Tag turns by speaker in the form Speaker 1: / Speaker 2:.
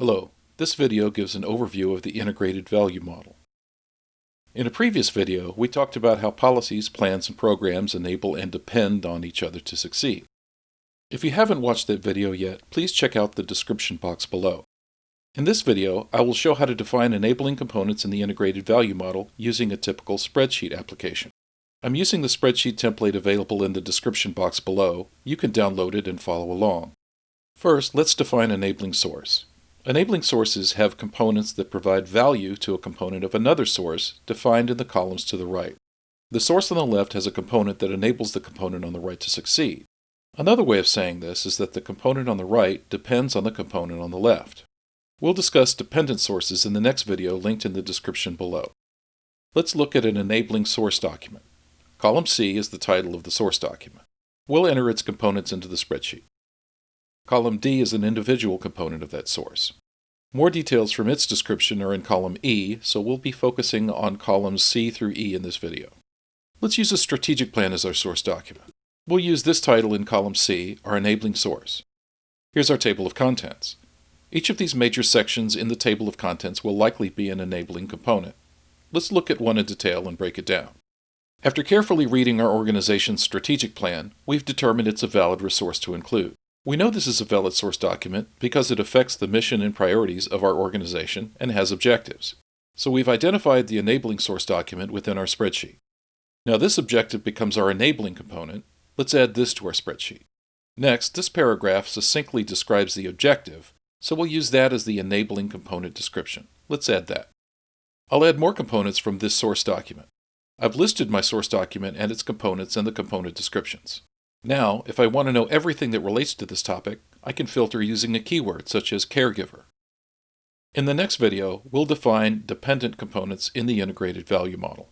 Speaker 1: Hello, this video gives an overview of the integrated value model. In a previous video, we talked about how policies, plans, and programs enable and depend on each other to succeed. If you haven't watched that video yet, please check out the description box below. In this video, I will show how to define enabling components in the integrated value model using a typical spreadsheet application. I'm using the spreadsheet template available in the description box below. You can download it and follow along. First, let's define enabling source. Enabling sources have components that provide value to a component of another source defined in the columns to the right. The source on the left has a component that enables the component on the right to succeed. Another way of saying this is that the component on the right depends on the component on the left. We'll discuss dependent sources in the next video linked in the description below. Let's look at an enabling source document. Column C is the title of the source document. We'll enter its components into the spreadsheet. Column D is an individual component of that source. More details from its description are in column E, so we'll be focusing on columns C through E in this video. Let's use a strategic plan as our source document. We'll use this title in column C, our enabling source. Here's our table of contents. Each of these major sections in the table of contents will likely be an enabling component. Let's look at one in detail and break it down. After carefully reading our organization's strategic plan, we've determined it's a valid resource to include. We know this is a valid source document because it affects the mission and priorities of our organization and has objectives. So we've identified the enabling source document within our spreadsheet. Now this objective becomes our enabling component. Let's add this to our spreadsheet. Next, this paragraph succinctly describes the objective, so we'll use that as the enabling component description. Let's add that. I'll add more components from this source document. I've listed my source document and its components and the component descriptions. Now, if I want to know everything that relates to this topic, I can filter using a keyword such as caregiver. In the next video, we'll define dependent components in the integrated value model.